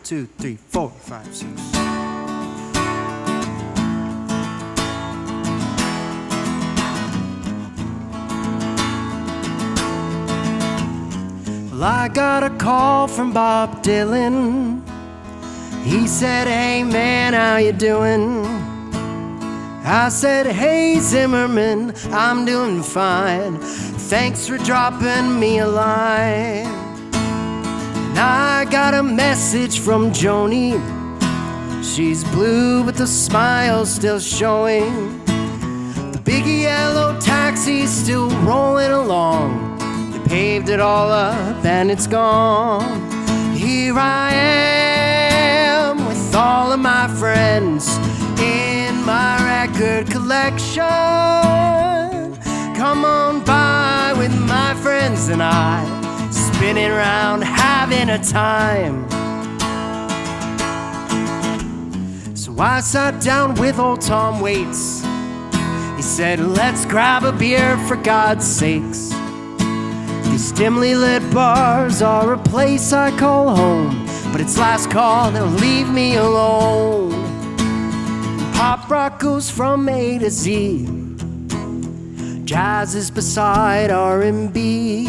2, 3, 4, 5, 6. Well, I got a call from Bob Dylan. He said, hey man, how you doing? I said, hey Zimmerman, I'm doing fine. Thanks for dropping me a line. And I got a message from Joni. She's blue but the smile's still showing. The big yellow taxi's still rolling along. They paved it all up and it's gone. Here I am with all of my friends in my record collection. Come on by with my friends and I, spinning around having a time. So I sat down with old Tom Waits. He said, let's grab a beer for God's sakes. These dimly lit bars are a place I call home, but it's last call, they'll leave me alone. Pop rock goes from A to Z. Jazz is beside R&B.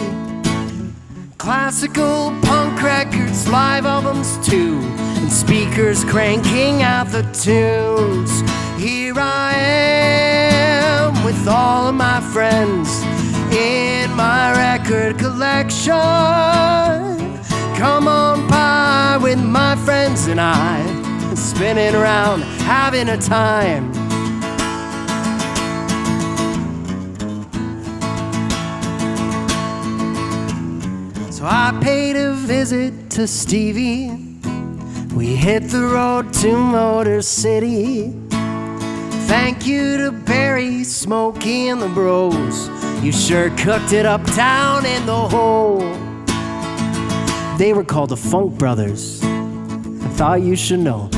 Classical punk records, live albums too, and speakers cranking out the tunes. Here I am with all of my friends in my record collection. Come on by with my friends and I, spinning around having a time. So I paid a visit to Stevie. We hit the road to Motor City. Thank you to Barry, Smokey, and the bros. You sure cooked it up down in the hole. They were called the Funk Brothers. I thought you should know.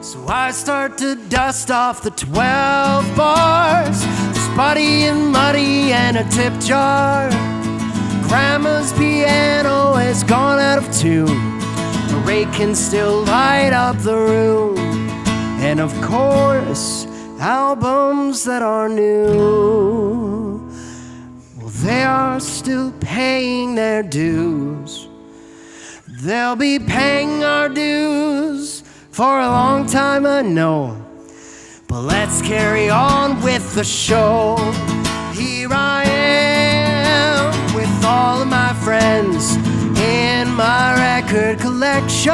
So I start to dust off the 12 bars, spotty and muddy and a tip jar. Grandma's piano has gone out of tune. The rake can still light up the room. And of course, albums that are new, well, they are still paying their dues. They'll be paying our dues for a long time, I know. But let's carry on with the show. Here I am with all of my friends in my record collection.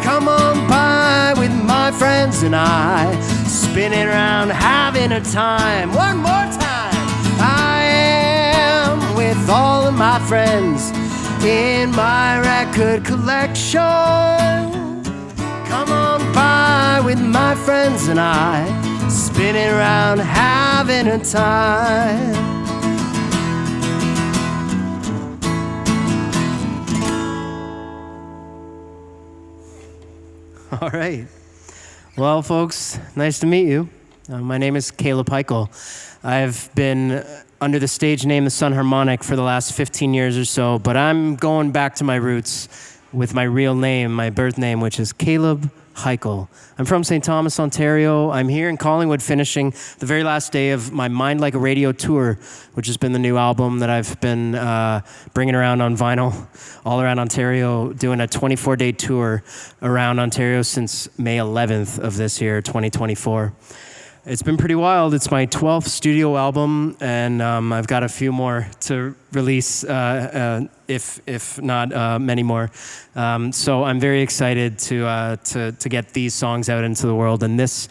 Come on by with my friends and I, spinning around having a time. One more time. I am with all of my friends in my record collection. Come on by with my friends and I, spinning around having a time. All right. Well, folks, nice to meet you. My name is Kaleb Hikele. I've been under the stage name the Sun Harmonic for the last 15 years or so, but I'm going back to my roots with my real name, my birth name, which is Kaleb Hikele. I'm from St. Thomas, Ontario. I'm here in Collingwood finishing the very last day of my Mind Like a Radio tour, which has been the new album that I've been bringing around on vinyl all around Ontario, doing a 24-day tour around Ontario since May 11th of this year, 2024. It's been pretty wild. It's my 12th studio album, and I've got a few more to release, if not many more. So I'm very excited to get these songs out into the world. And this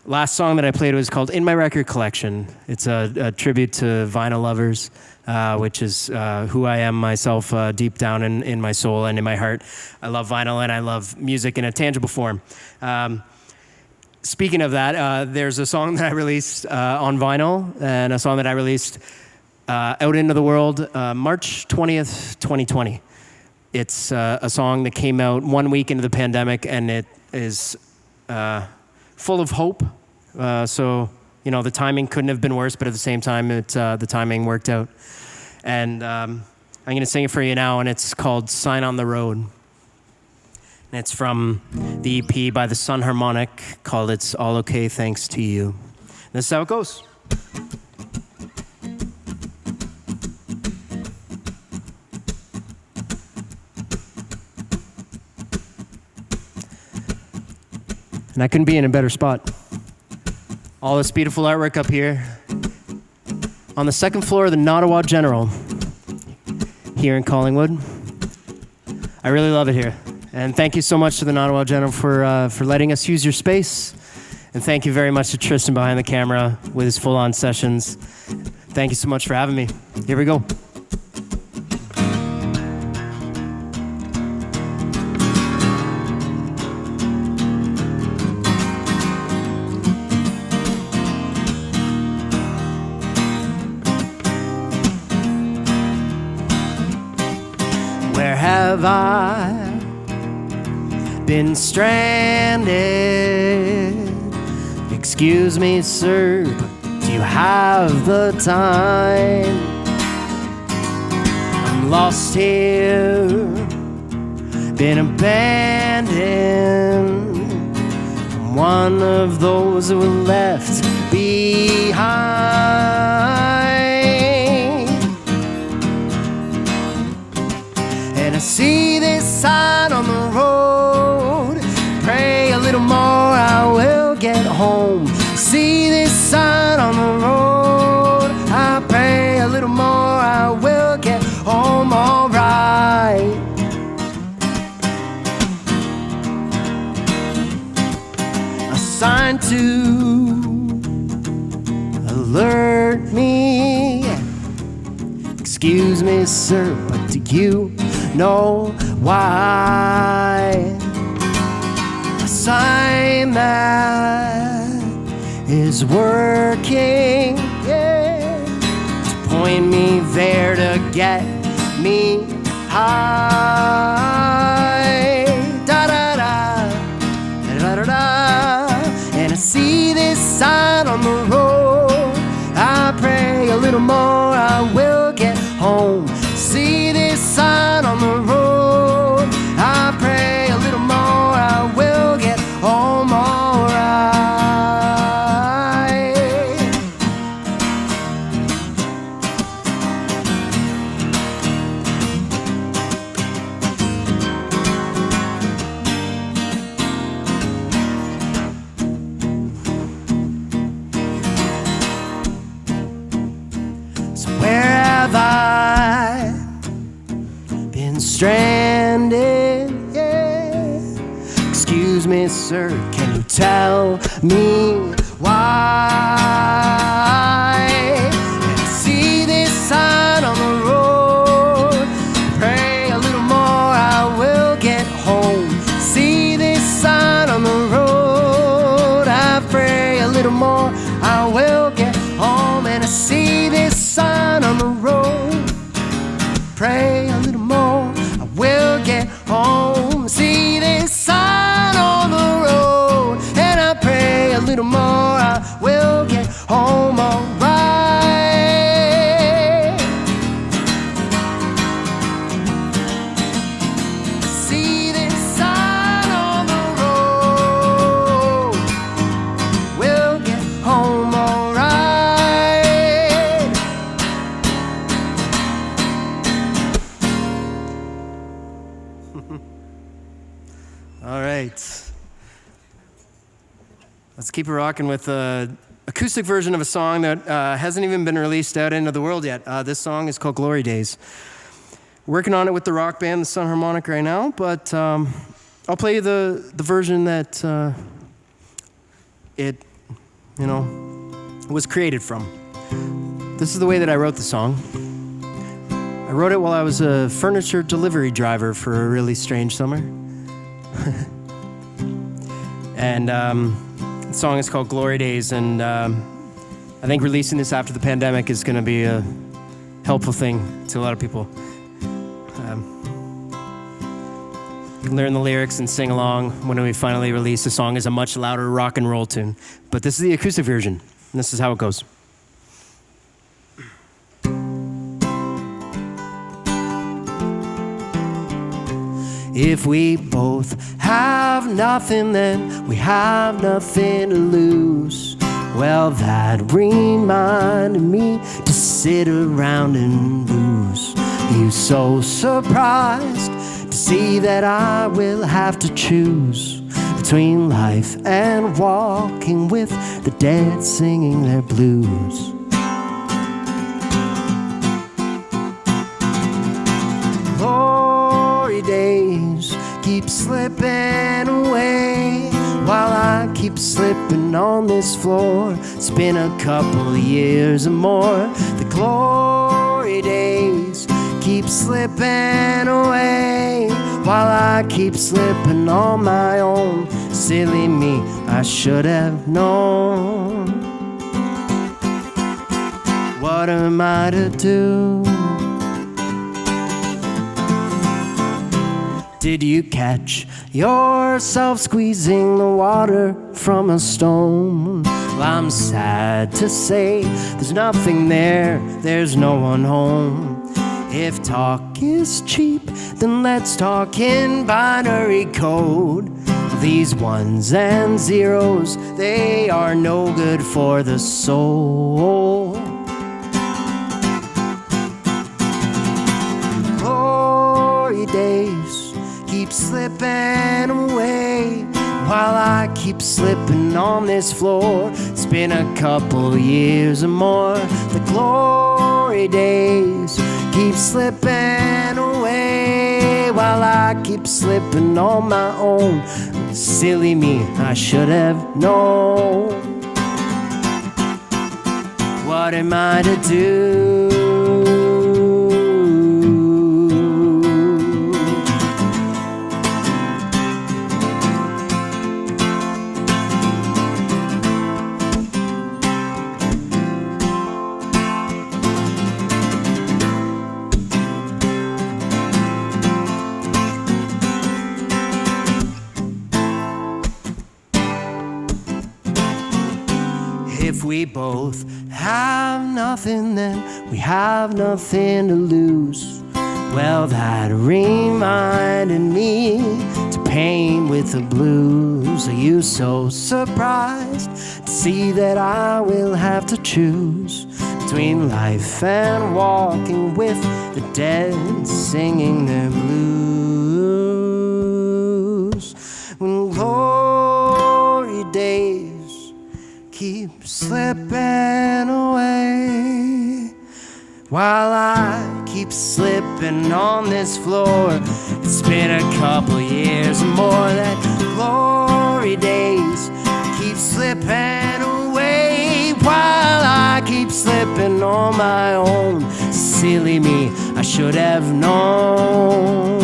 last song that I played was called In My Record Collection. It's a tribute to vinyl lovers, which is who I am myself deep down in my soul and in my heart. I love vinyl and I love music in a tangible form. Speaking of that, there's a song that I released on vinyl and a song that I released out into the world March 20th, 2020. It's a song that came out 1 week into the pandemic, and it is full of hope. So, you know, the timing couldn't have been worse, but at the same time, the timing worked out. And I'm going to sing it for you now, and it's called Sign on the Road. And it's from the EP by the Sun Harmonic called It's All Okay Thanks to You. This is how it goes. And I couldn't be in a better spot. All this beautiful artwork up here on the second floor of the Nottawa General here in Collingwood. I really love it here. And thank you so much to the Nottawa General for letting us use your space. And thank you very much to Tristan behind the camera with his full-on sessions. Thank you so much for having me. Here we go. Where have I been stranded? Excuse me, sir, but do you have the time? I'm lost here, been abandoned. I'm one of those who were left behind. And I see this sign on the road. Pray a little more, I will get home. See this sign on the road. I pray a little more, I will get home alright. A sign to alert me. Excuse me, sir, but do you know why? A sign that is working, yeah, to point me there, to get me high. Da da da, da da da da. And I see this sign on the road. I pray a little more, I will get home. See this sign on the road. I pray a little more, I will get home alright. So where have I been stranded? Yeah. Excuse me, sir, can you tell me why? And I see this sign on the road. Pray a little more, I will get home. See this sign on the road. I pray a little more, I will get home. And I see this sign on the road. Pray a little more, I will get home. See this sign on the road. And I pray a little more, I will get home alright. See this sign on the road. We'll get home alright. All right. Let's keep it rocking with an acoustic version of a song that hasn't even been released out into the world yet. This song is called Glory Days. Working on it with the rock band, the Sun Harmonic, right now, but I'll play you the version that it was created from. This is the way that I wrote the song. I wrote it while I was a furniture delivery driver for a really strange summer. And the song is called Glory Days, and I think releasing this after the pandemic is going to be a helpful thing to a lot of people. Learn the lyrics and sing along when we finally release the song as a much louder rock and roll tune. But this is the acoustic version, and this is how it goes. If we both have nothing, then we have nothing to lose. Well, that reminded me to sit around and lose. You so surprised to see that I will have to choose between life and walking with the dead singing their blues. Glory days keep slipping away while I keep slipping on this floor. It's been a couple of years or more. The glory days keep slipping away while I keep slipping on my own. Silly me, I should have known. What am I to do? Did you catch yourself squeezing the water from a stone? Well, I'm sad to say there's nothing there, there's no one home. If talk is cheap, then let's talk in binary code. These ones and zeros, they are no good for the soul. Glory days keep slipping away while I keep slipping on this floor. It's been a couple years or more. The glory days keep slipping away while I keep slipping on my own. Silly me, I should have known. What am I to do? If we both have nothing, then we have nothing to lose. Well, that reminded me to paint with the blues. Are you so surprised to see that I will have to choose between life and walking with the dead singing their blues? When glory days keep slipping away while I keep slipping on this floor. It's been a couple years or more. That glory days keep slipping away while I keep slipping on my own. Silly me, I should have known.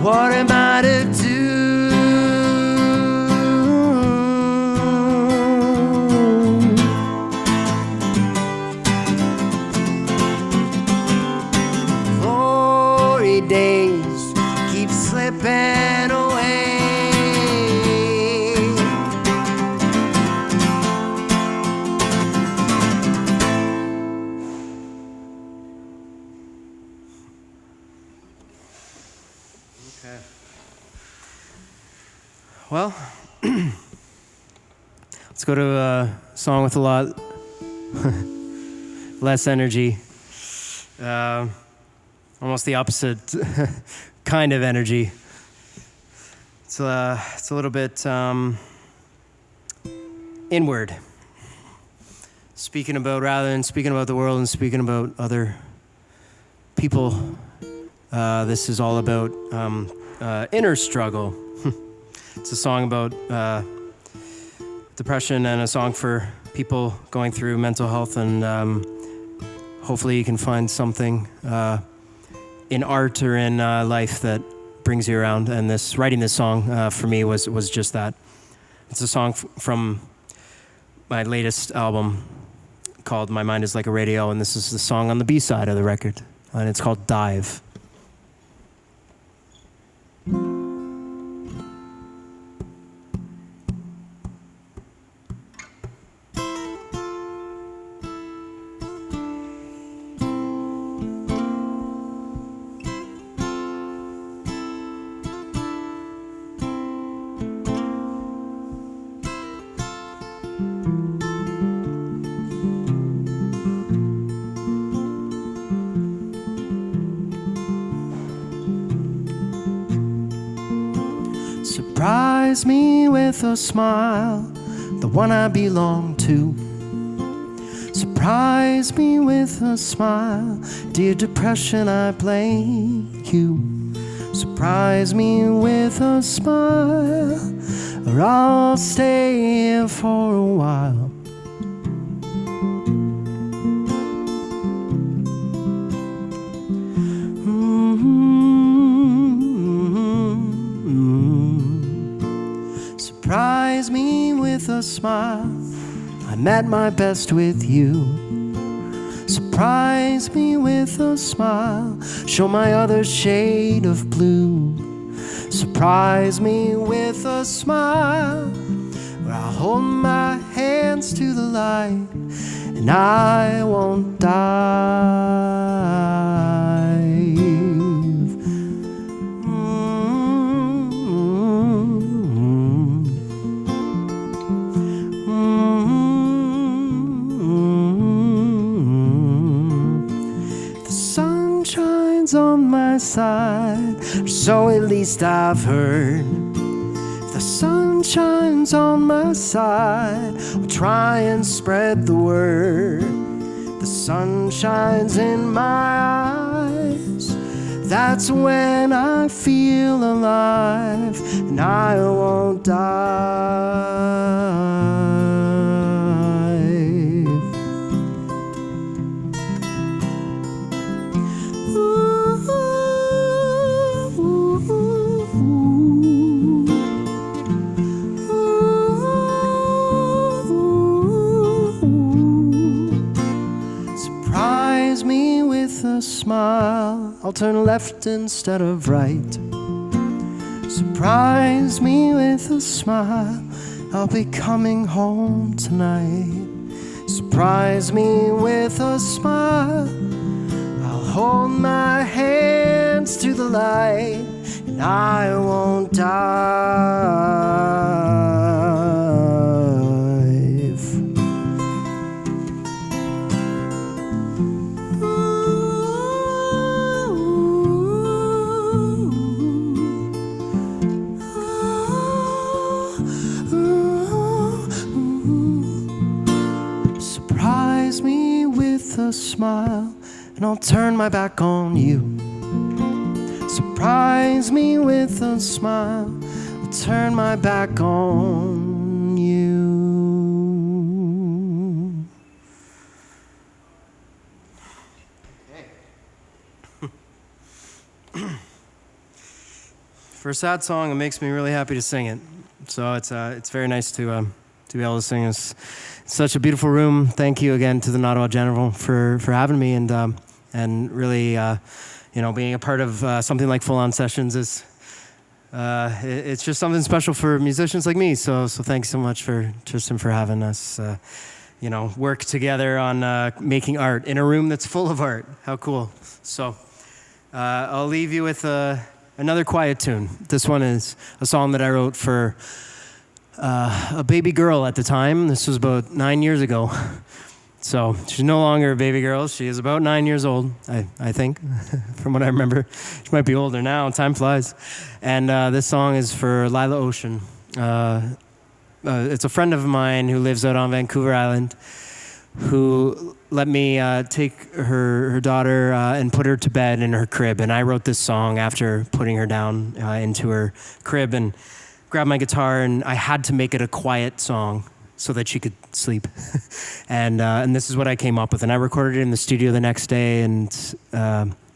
What am I to do? Days keep slipping away. Okay. Well, let's go to a song with a lot less energy. Almost the opposite kind of energy. It's a little bit inward. Rather than speaking about the world and speaking about other people, this is all about inner struggle. It's a song about depression and a song for people going through mental health, and hopefully you can find something in art or in life that brings you around. And writing this song for me was just that. It's a song from my latest album called My Mind Is Like a Radio, and this is the song on the B-side of the record, and it's called Dive. Surprise me with a smile, the one I belong to. Surprise me with a smile, dear depression, I blame you. Surprise me with a smile, or I'll stay here for a while. Surprise me with a smile, I'm at my best with you. Surprise me with a smile, show my other shade of blue. Surprise me with a smile, where I'll hold my hands to the light, and I won't dive. On my side, or so at least I've heard. If the sun shines on my side, I'll try and spread the word. The sun shines in my eyes, that's when I feel alive, and I won't die. A smile, I'll turn left instead of right. Surprise me with a smile, I'll be coming home tonight. Surprise me with a smile, I'll hold my hands to the light, and I won't dive. A smile, and I'll turn my back on you. Surprise me with a smile, I'll turn my back on you. Okay. For a sad song, it makes me really happy to sing it. So it's very nice to be able to sing this. Such a beautiful room. Thank you again to the Nottawa General for having me, and really being a part of something like Full On Sessions is it's just something special for musicians like me. So thanks so much for Tristan for having us work together on making art in a room that's full of art. How cool. So I'll leave you with another quiet tune. This one is a song that I wrote for a baby girl at the time. This was about 9 years ago. So she's no longer a baby girl. She is about 9 years old, I think, from what I remember. She might be older now. Time flies. And this song is for Lila Ocean. It's a friend of mine who lives out on Vancouver Island, who let me take her daughter and put her to bed in her crib. And I wrote this song after putting her down into her crib, and grabbed my guitar, and I had to make it a quiet song so that she could sleep. and this is what I came up with. And I recorded it in the studio the next day, and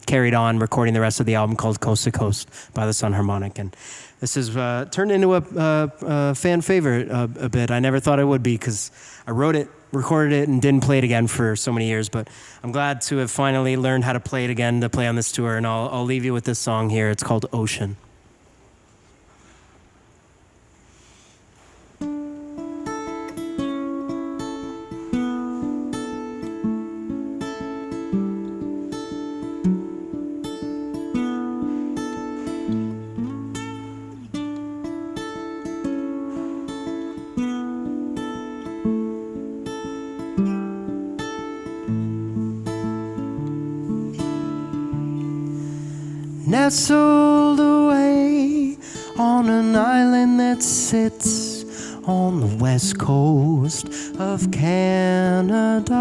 carried on recording the rest of the album called Coast to Coast by the Sun Harmonic. And this has turned into a fan favorite a bit. I never thought it would be, because I wrote it, recorded it, and didn't play it again for so many years. But I'm glad to have finally learned how to play it again, to play on this tour. And I'll leave you with this song here. It's called Ocean. Nestled away on an island that that sits on the west coast of Canada.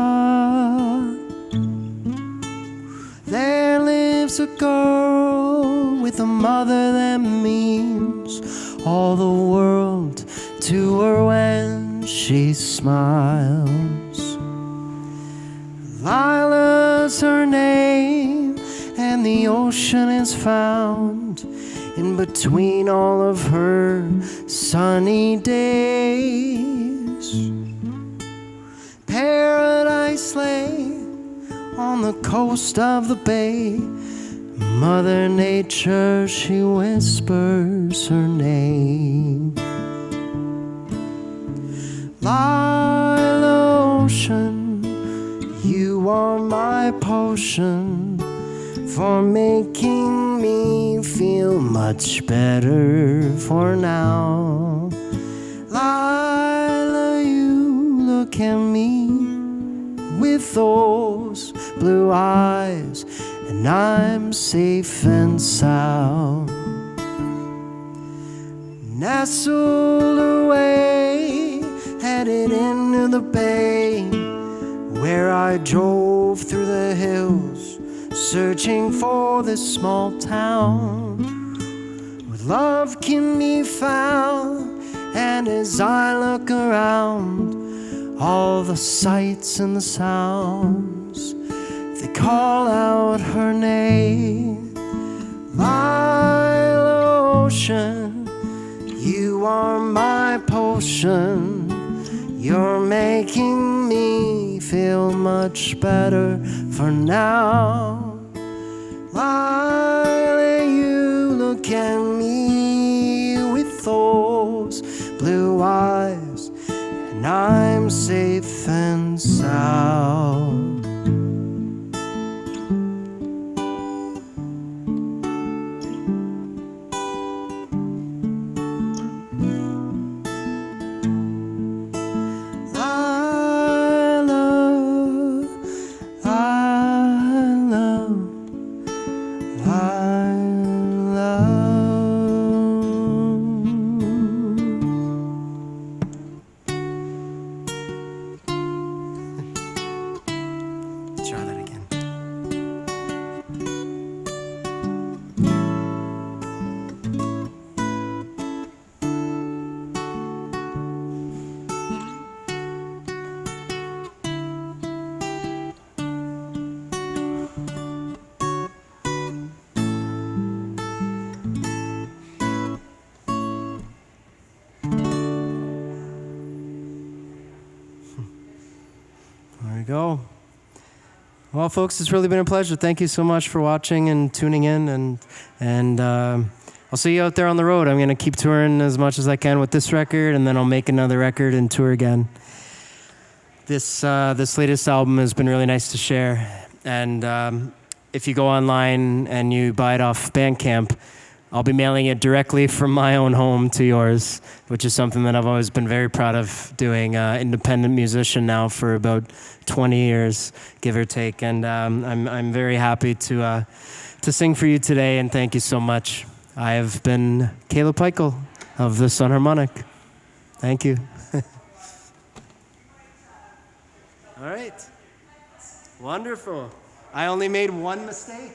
There lives a girl with a mother that means all the world to her when she smiles. Lila's her name, and the ocean is found in between all of her sunny days. Paradise lay on the coast of the bay. Mother Nature, she whispers her name. Lila Ocean, you are my potion for making me feel much better for now. Lila, you look at me with those blue eyes, and I'm safe and sound. Nestled away, headed into the bay, where I drove through the hills, searching for this small town where love can be found. And as I look around, all the sights and the sounds, they call out her name. Lila Ocean, you are my potion. You're making me feel much better for now. Lila, you look at me with those blue eyes, and I'm safe and sound. Go. Well, folks, it's really been a pleasure. Thank you so much for watching and tuning in, and I'll see you out there on the road. I'm going to keep touring as much as I can with this record, and then I'll make another record and tour again. This latest album has been really nice to share, and if you go online and you buy it off Bandcamp, I'll be mailing it directly from my own home to yours, which is something that I've always been very proud of doing. Independent musician now for about 20 years, give or take, and I'm very happy to sing for you today. And thank you so much. I have been Kaleb Hikele of the Sun Harmonic. Thank you. All right, wonderful. I only made one mistake.